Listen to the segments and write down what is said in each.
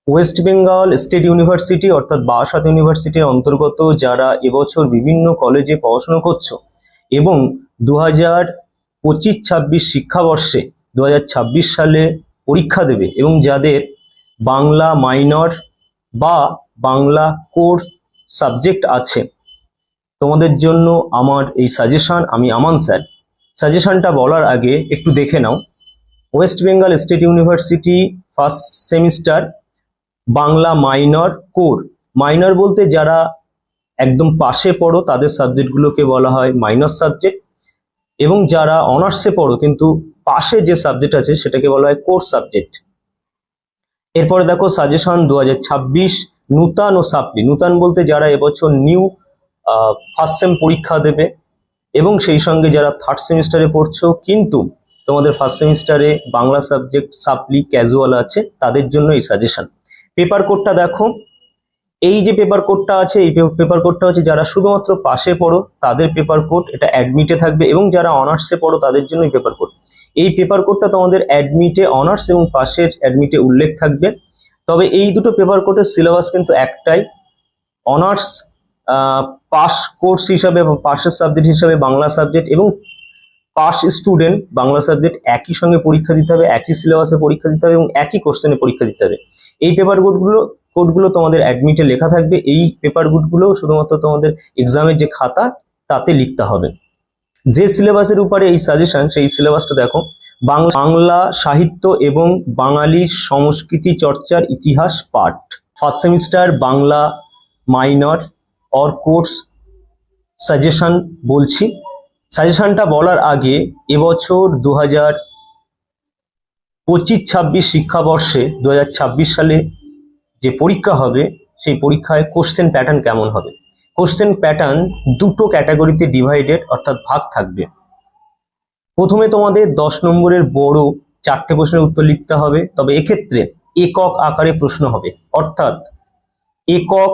West Bengal State university অর্থাৎ বারাসাত ইউনিভার্সিটির অন্তর্গত যারা এবছর বিভিন্ন কলেজে পড়াশোনা করছো এবং 2025-26 শিক্ষাবর্ষে 2026 সালে পরীক্ষা দেবে এবং যাদের বাংলা মাইনর বা বাংলা কোর সাবজেক্ট আছে, তোমাদের জন্য আমার এই সাজেশন। আমি আমান স্যার। সাজেশনটা বলার আগে একটু দেখে নাও। West Bengal State University first semester Bangla minor core. Minor বলতে যারা একদম পাশে পড়ো তাদের সাবজেক্টগুলোকে বলা হয় মাইনর সাবজেক্ট, এবং যারা অনার্সে পড়ো কিন্তু পাশে যে সাবজেক্ট আছে সেটাকে বলা হয় কোর সাবজেক্ট। এরপরে দেখো সাজেশন 2026 নূতন ও সাপ্লি। নূতন বলতে যারা এবছর নিউ ফার্স্ট সেম পরীক্ষা দেবে এবং সেই সঙ্গে যারা থার্ড সেমিস্টারে পড়ছো কিন্তু তোমাদের ফার্স্ট সেমিস্টারে বাংলা সাবজেক্ট সাপ্লি ক্যাজুয়াল আছে, তাদের জন্য এই সাজেশন। পেপার কোডটা দেখো, এই যে পেপার কোডটা আছে এই পেপার কোডটা হচ্ছে যারা শুধুমাত্র পাশে পড়ো তাদের পেপার কোড, এটা অ্যাডমিটে থাকবে, এবং যারা অনার্সে পড়ো তাদের জন্য এই পেপার কোড। এই পেপার কোডটা তোমাদের অ্যাডমিটে, অনার্স এবং পাশের অ্যাডমিটে উল্লেখ থাকবে। তবে এই দুটো পেপার কোডের সিলেবাস কিন্তু একটাই। অনার্স পাস কোর্স হিসাবে বা পাশের সাবজেক্ট হিসাবে বাংলা সাবজেক্ট এবং পাস স্টুডেন্ট বাংলা সাবজেক্ট একই সঙ্গে পরীক্ষা দিতে হবে, একই সিলেবাসে পরীক্ষা দিতে হবে এবং একই কোশ্চেনে পরীক্ষা দিতে হবে। এই পেপার কোডগুলো তোমাদের অ্যাডমিটে লেখা থাকবে। এই পেপার কোডগুলো শুধুমাত্র তোমাদের এক্সামের যে খাতা তাতে লিখতে হবে। যে সিলেবাসের উপরে এই সাজেশন সেই সিলেবাসটা দেখো। বাংলা সাহিত্য এবং বাঙালির সংস্কৃতি চর্চার ইতিহাস পাঠ, first semester Bangla minor or course suggestion বলছি। সাজেশনটা বলার আগে এবছর 2025-26 শিক্ষাবর্ষে 2026 সালে যে পরীক্ষা হবে সেই পরীক্ষায় কোশ্চেন প্যাটার্ন কেমন হবে। কোশ্চেন প্যাটার্ন দুটো ক্যাটাগরিতে ডিভাইডেড, অর্থাৎ ভাগ থাকবে। প্রথমে তোমাদের 10 নম্বরের বড় 4টে প্রশ্নের উত্তর লিখতে হবে, তবে এক্ষেত্রে একক আকারে প্রশ্ন হবে, অর্থাৎ একক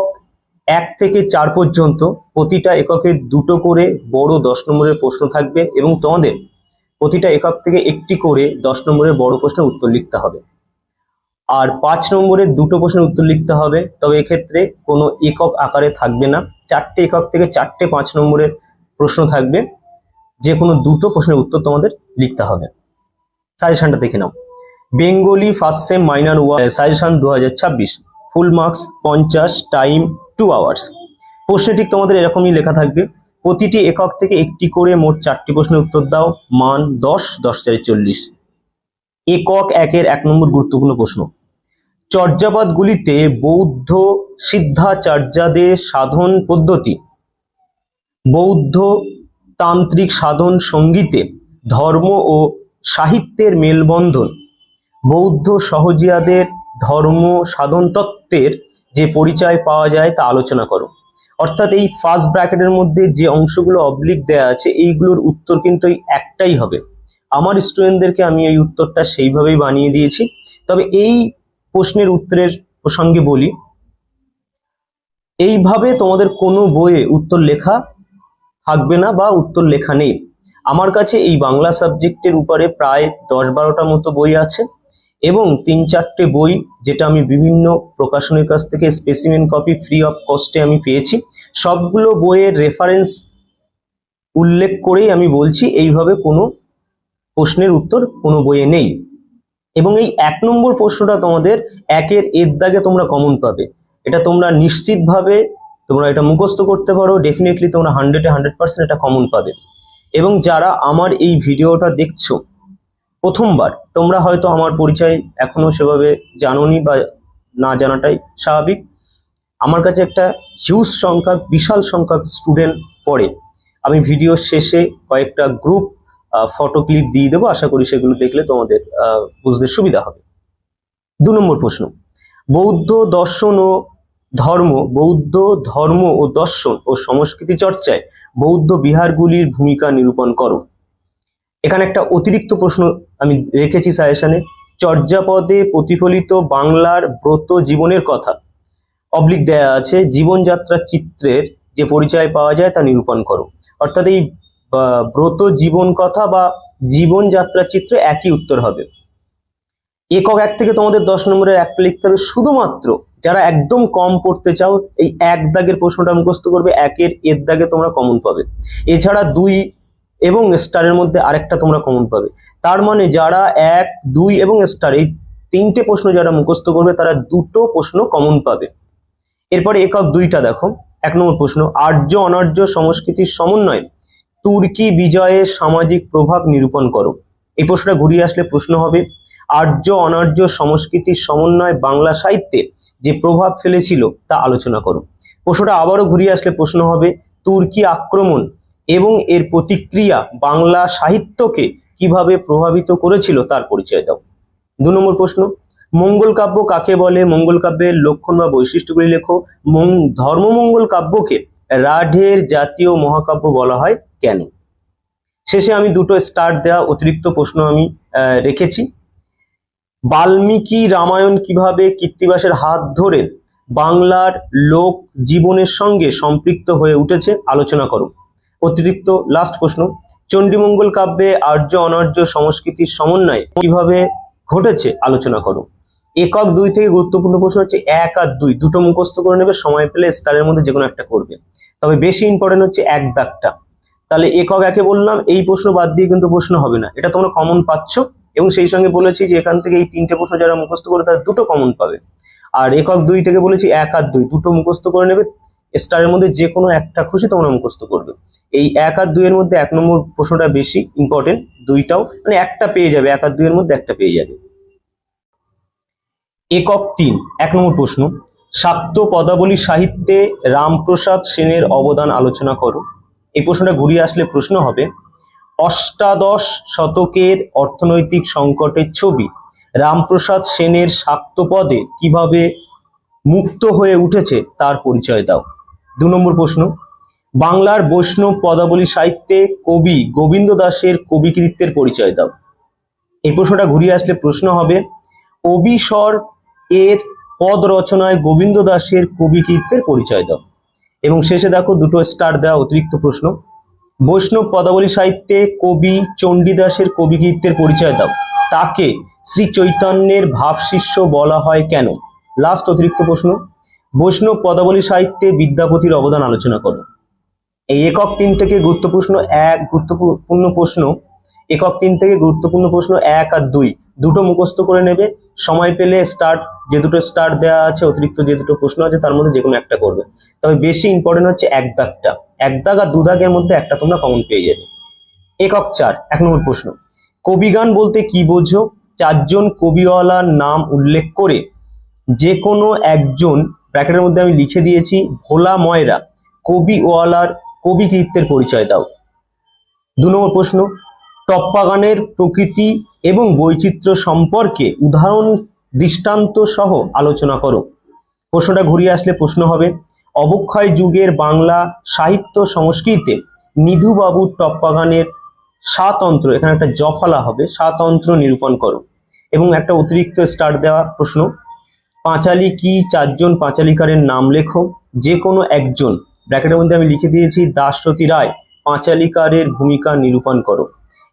1 থেকে 4 পর্যন্ত প্রতিটা এককে দুটো করে বড় 10 নম্বরের প্রশ্ন থাকবে এবং তোমাদের প্রতিটা একক থেকে একটি করে 10 নম্বরের বড় প্রশ্নের উত্তর লিখতে হবে। আর 5 নম্বরের দুটো প্রশ্নের উত্তর লিখতে হবে, তবে এক্ষেত্রে কোনো একক আকারে থাকবে না। 4টে একক থেকে 4টে 5 নম্বরের প্রশ্ন থাকবে, যে কোনো দুটো প্রশ্নের উত্তর তোমাদের লিখতে হবে। সাজেশনটা দেখে নাও। Bengali first sem minor suggestion 2026, full marks 50, time 2 hours. প্রশ্নে ঠিক তোমাদের এরকমই লেখা থাকবে। প্রতিটি একক থেকে একটি করে মোট 4টি প্রশ্নের উত্তর দাও। মান 10, 10 × 4 = 40। একক 1-এর 1 নম্বর গুরুত্বপূর্ণ প্রশ্ন। চর্যাপদগুলিতে বৌদ্ধ সিদ্ধাচার্যদের সাধন পদ্ধতি, বৌদ্ধ তান্ত্রিক সাধন সঙ্গীতে ধর্ম ও সাহিত্যের মেলবন্ধন, বৌদ্ধ সহজিয়াদের ধর্ম সাধন তত্ত্বের যে পরিচয় পাওয়া যায় তা আলোচনা করো। অর্থাৎ এই ফার্স্ট ব্র্যাকেটের মধ্যে যে অংশগুলো অবলিক দেয়া আছে এইগুলোর উত্তর কিন্তু একটাই হবে। আমার স্টুডেন্টদেরকে আমি এই উত্তরটা সেইভাবেই বানিয়ে দিয়েছি। তবে এই প্রশ্নের উত্তরের প্রসঙ্গে বলি, এইভাবে তোমাদের কোনো বইয়ে উত্তর লেখা থাকবে না বা উত্তর লেখা নেই। আমার কাছে এই বাংলা সাবজেক্টের উপরে প্রায় 10-12টা মতো বই আছে এবং 3-4টে বই যেটা আমি বিভিন্ন প্রকাশনীর কাছ থেকে স্পেসিমেন কপি ফ্রি অফ কস্টে আমি পেয়েছি। সবগুলো বইয়ের রেফারেন্স উল্লেখ করেই আমি বলছি এইভাবে কোনো প্রশ্নের উত্তর কোনো বইয়ে নেই। এবং এই 1 নম্বর প্রশ্নটা তোমাদের 1-এর দাগে তোমরা কমন পাবে। এটা তোমরা নিশ্চিতভাবে তোমরা এটা মুখস্থ করতে পারো, ডেফিনেটলি তোমরা 100-এ 100% এটা কমন পাবে। এবং যারা আমার এই ভিডিওটা দেখছো প্রথমবার, তোমরা হয়তো আমার পরিচয় এখনো সেভাবে জানোনি বা না জানাটাই স্বাভাবিক। আমার কাছে একটা হিউজ সংখ্যক, বিশাল সংখ্যক স্টুডেন্ট পড়ে। আমি ভিডিও শেষে কয়েকটা গ্রুপ ফটো ক্লিপ দিয়ে দেবো, আশা করি সেগুলো দেখলে তোমাদের বুঝতে সুবিধা হবে। 2 নম্বর প্রশ্ন। বৌদ্ধ দর্শন ও ধর্ম, বৌদ্ধ ধর্ম ও দর্শন ও সংস্কৃতি চর্চায় বৌদ্ধ বিহারগুলির ভূমিকা নিরূপণ করো। এখানে একটা অতিরিক্ত প্রশ্ন আমি রেখেছি সাজেশনে। চর্যাপদে প্রতিফলিত বাংলার ব্রত জীবনের কথা অবলিক দেয়া আছে, জীবনযাত্রার চিত্রের যে পরিচয় পাওয়া যায় তা নিরূপণ করো। অর্থাৎ এই ব্রত জীবন কথা বা জীবনযাত্রা চিত্র একই উত্তর হবে। একক 1 থেকে তোমাদের 10 নম্বরের একটা লিখতে হবে। শুধুমাত্র যারা একদম কম পড়তে চাও এই 1 দাগের প্রশ্নটা মুখস্থ করবে, 1 এর দাগে তোমরা কমন পাবে। এছাড়া 2 এবং স্টারের মধ্যে আরেকটা তোমরা কমন পাবে। তার মানে যারা 1, 2 এবং স্টার এই 3টে প্রশ্ন যারা মুখস্থ করবে তারা 2টো প্রশ্ন কমন পাবে। এরপরে একক 2টা দেখো। 1 নম্বর প্রশ্ন, আর্য অনার্য সংস্কৃতির সমন্বয়ে তুর্কি বিজয়ের সামাজিক প্রভাব নিরূপণ করো। এই প্রশ্নটা ঘুরিয়ে আসলে প্রশ্ন হবে আর্য অনার্য সংস্কৃতির সমন্বয় বাংলা সাহিত্যে যে প্রভাব ফেলেছিল তা আলোচনা করো। প্রশ্নটা আবারও ঘুরিয়ে আসলে প্রশ্ন হবে তুর্কি আক্রমণ এবং এর প্রতিক্রিয়া বাংলা সাহিত্যকে কিভাবে প্রভাবিত করেছিল তার পরিচয় দাও। 2 নম্বর প্রশ্ন, মঙ্গল কাব্য কাকে বলে? মঙ্গল কাব্যের লক্ষণ বা বৈশিষ্ট্যগুলি লেখো। ধর্মমঙ্গল কাব্যকে রাঢ়ের জাতীয় মহাকাব্য বলা হয় কেন? শেষে আমি 2টো স্টার দেওয়া অতিরিক্ত প্রশ্ন আমি রেখেছি। বাল্মীকি রামায়ণ কিভাবে কৃত্তিবাসের হাত ধরে বাংলার লোক জীবনের সঙ্গে সম্পৃক্ত হয়ে উঠেছে আলোচনা করো। অতিরিক্ত লাস্ট প্রশ্ন, চণ্ডীমঙ্গল কাব্যে আর্য অনার্য সংস্কৃতির সমন্বয় কিভাবে ঘটেছে আলোচনা করো। একক 2 থেকে গুরুত্বপূর্ণ প্রশ্ন হচ্ছে 1 আর 2 দুটো মুখস্থ করে নেবে, সময় পেলে স্টারের মধ্যে যে কোনো একটা করবে, তবে বেশি ইম্পর্টেন্ট হচ্ছে 1 দাগটা। তাহলে একক 1-এ বললাম এই প্রশ্ন বাদ দিয়ে কিন্তু প্রশ্ন হবে না, এটা তোমরা কমন পাচ্ছ, এবং সেই সঙ্গে বলেছি যে এখান থেকে এই 3টে প্রশ্ন যারা মুখস্থ করে তারা 2টো কমন পাবে। আর একক 2 থেকে বলেছি 1 আর 2 দুটো মুখস্থ করে নেবে, স্টারের মধ্যে যে কোনো একটা খুশি তোমরা মুখস্থ করবে। এই 1 আর 2 এর মধ্যে 1 নম্বর প্রশ্নটা বেশি ইম্পর্টেন্ট, 2টাও মানে একটা পেয়ে যাবে, 1 আর 2 এর মধ্যে একটা পেয়ে যাবে। একক 3 1 নম্বর প্রশ্ন, শাক্ত পদাবলী সাহিত্যে রামপ্রসাদ সেনের অবদান আলোচনা করো। এই প্রশ্নটা ঘুরিয়ে আসলে প্রশ্ন হবে অষ্টাদশ শতকের অর্থনৈতিক সংকটের ছবি রামপ্রসাদ সেনের শাক্ত পদে কিভাবে মুক্ত হয়ে উঠেছে তার পরিচয় দাও। 2 নম্বর প্রশ্ন, বাংলার বৈষ্ণব পদাবলী সাহিত্যে কবি গোবিন্দ দাসের কবিকৃতিত্বের পরিচয় দাও। এই প্রশ্নটা ঘুরিয়ে আসলে প্রশ্ন হবে অবিস্বর এর পদ রচনায় গোবিন্দ দাসের কবিকৃতিত্বের পরিচয় দাও। এবং শেষে দেখো 2টো স্টার দেওয়া অতিরিক্ত প্রশ্ন, বৈষ্ণব পদাবলী সাহিত্যে কবি চণ্ডীদাসের কবিকৃতিত্বের পরিচয় দাও, তাকে শ্রী চৈতন্যের ভাবশিষ্য বলা হয় কেন? লাস্ট অতিরিক্ত প্রশ্ন, বৈষ্ণব পদাবলী সাহিত্যে বিদ্যাপতির অবদান আলোচনা করো। এই একক 3 থেকে গুরুত্বপূর্ণ প্রশ্ন, একক 3 থেকে গুরুত্বপূর্ণ প্রশ্ন 1 আর 2 দুটো মুখস্থ করে নেবে, সময় পেলে যে 2টো স্টার দেওয়া আছে অতিরিক্ত যে 2টো প্রশ্ন আছে তার মধ্যে যে কোনো একটা করবে, তবে বেশি ইম্পর্টেন্ট হচ্ছে 1 দাগটা। 1 দাগ আর 2 দাগের মধ্যে একটা তোমরা কমন পেয়ে যাবে। একক 4 1 নম্বর প্রশ্ন, কবিগান বলতে কি বোঝো? 4 জন কবিওয়ালার নাম উল্লেখ করে যে কোনো একজন, ব্র্যাকেটের মধ্যে আমি লিখে দিয়েছি ভোলা ময়রা, কবিওয়ালার কবিকৃতিত্বের পরিচয় দাও। 2 নম্বর প্রশ্ন, টপ্পা গানের প্রকৃতি এবং বৈচিত্র্য সম্পর্কে উদাহরণ দৃষ্টান্ত সহ আলোচনা করো। প্রশ্নটা ঘুরিয়ে আসলে প্রশ্ন হবে অবক্ষয় যুগের বাংলা সাহিত্য সংস্কৃতিতে নিধুবাবুর টপ্পা গানের স্বাতন্ত্র, এখানে একটা জফলা হবে, স্বাতন্ত্র নিরূপণ করো। এবং একটা অতিরিক্ত স্টার দেওয়া প্রশ্ন, পাঁচালী কি? 4 জন পাঁচালীকারের নাম লেখো। যে কোনো একজন, ব্র্যাকেটের মধ্যে আমি লিখে দিয়েছি দাশরথী রায়, পাঁচালীকারের ভূমিকা নিরূপণ করো।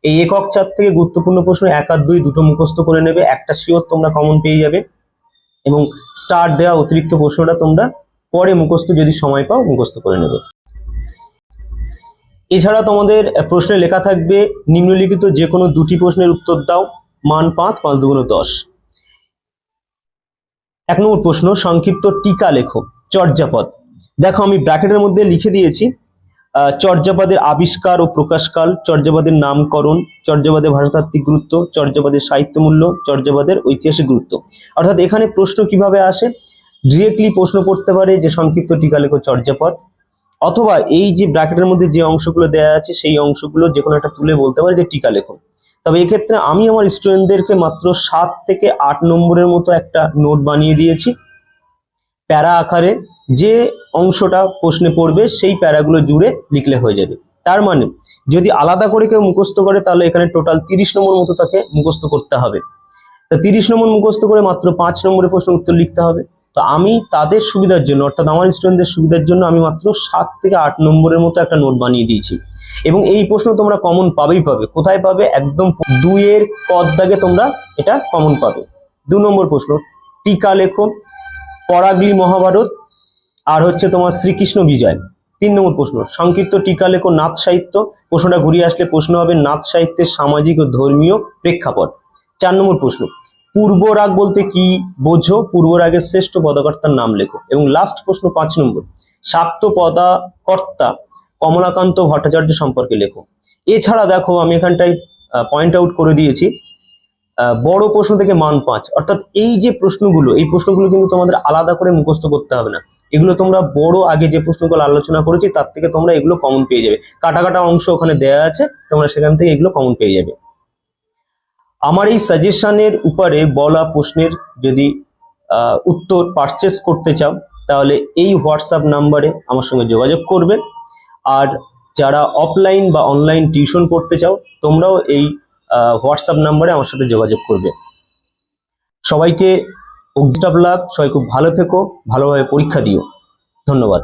এই একক 4 থেকে গুরুত্বপূর্ণ প্রশ্ন 1 আর 2 দুটো মুখস্থ করে নেবে, একটা শিওর তোমরা কমন পেয়ে যাবে, এবং স্টার দেওয়া অতিরিক্ত প্রশ্নটা তোমরা পরে মুখস্থ যদি সময় পাও মুখস্থ করে নেবে। এছাড়া তোমাদের প্রশ্নে লেখা থাকবে নিম্নলিখিত যে কোনো 2টি প্রশ্নের উত্তর দাও, মান 5, 5 দুগুণ 10। 1 নম্বর প্রশ্ন, সংক্ষিপ্ত টিকা লেখো। চর্যাপদ, দেখো আমি ব্র্যাকেটের মধ্যে লিখে দিয়েছি চর্যাপদের আবিষ্কার ও প্রকাশকাল, চর্যাপদের নামকরণ, চর্যাপদের ভাষাতাত্ত্বিক গুরুত্ব, চর্যাপদের সাহিত্য মূল্য, চর্যাপদের ঐতিহাসিক গুরুত্ব। অর্থাৎ এখানে প্রশ্ন কিভাবে আসে, ডিরেক্টলি প্রশ্ন করতে পারে যে সংক্ষিপ্ত টিকা লেখো চর্যাপদ, অথবা এই যে ব্র্যাকেটের মধ্যে যে অংশগুলো দেওয়া আছে সেই অংশগুলো যে কোনো একটা তুলে বলতে পারে যে টিকা লেখো। তবে এক্ষেত্রে আমি আমার স্টুডেন্টদেরকে মাত্র 7 থেকে 8 নম্বরের মতো একটা নোট বানিয়ে দিয়েছি, প্যারা আকারে যে অংশটা প্রশ্নে পড়বে সেই প্যারাগুলো জুড়ে লিখলে হয়ে যাবে। তার মানে যদি আলাদা করে কেউ মুখস্থ করে তাহলে এখানে টোটাল 30 নম্বর মতো তাকে মুখস্থ করতে হবে। তা 30 নম্বর মুখস্থ করে মাত্র 5 নম্বরের প্রশ্ন উত্তর লিখতে হবে। তো আমি তাদের সুবিধার জন্য, অর্থাৎ আমার স্টুডেন্টদের সুবিধার জন্য আমি মাত্র 7 থেকে 8 নম্বরের মতো একটা নোট বানিয়ে দিয়েছি। এবং এই প্রশ্ন তোমরা কমন পাবেই পাবে। কোথায় পাবে? একদম 2 এর ক দাগে তোমরা এটা কমন পাবে। 2 নম্বর প্রশ্ন, টিকা লেখো, পরাগলি মহাভারত আর হচ্ছে তোমার শ্রীকৃষ্ণ বিজয়। 3 নম্বর প্রশ্ন, সংক্ষিপ্ত টিকা লেখো নাথ সাহিত্য। প্রশ্নটা ঘুরিয়ে আসলে প্রশ্ন হবে নাথ সাহিত্যের সামাজিক ও ধর্মীয় প্রেক্ষাপট। 4 নম্বর প্রশ্ন, পূর্বরাগ বলতে কি বোঝো, পূর্বরাগের শ্রেষ্ঠ পদকর্তার নাম লেখো। এবং লাস্ট প্রশ্ন 5 নম্বর, শাক্ত পদকর্তা কমলাকান্ত ভট্টাচার্য সম্পর্কে লেখো। এছাড়া দেখো আমি এখানটায় পয়েন্ট আউট করে দিয়েছি বড় প্রশ্ন থেকে মান 5, অর্থাৎ এই যে প্রশ্নগুলো, এই প্রশ্নগুলো কিন্তু তোমাদের আলাদা করে মুখস্থ করতে হবে না। এগুলো তোমরা বড় আগে যে প্রশ্নগুলো আলোচনা করেছি তার থেকে তোমরা এগুলো কমন পেয়ে যাবে। কাটা কাটা অংশ ওখানে দেওয়া আছে, তোমরা সেখান থেকে এগুলো কমন পেয়ে যাবে। আমার এই সাজেশনের উপরে বলা প্রশ্নের যদি উত্তর পারচেস করতে চাও তাহলে এই হোয়াটসঅ্যাপ নাম্বারে আমার সঙ্গে যোগাযোগ করবে। আর যারা অফলাইন বা অনলাইন টিউশন করতে চাও তোমরাও এই হোয়াটসঅ্যাপ নাম্বারে আমার সাথে যোগাযোগ করবে। সবাইকে বেস্ট অফ লাক, সবাই খুব ভালো থেকো, ভালোভাবে পরীক্ষা দিও। ধন্যবাদ।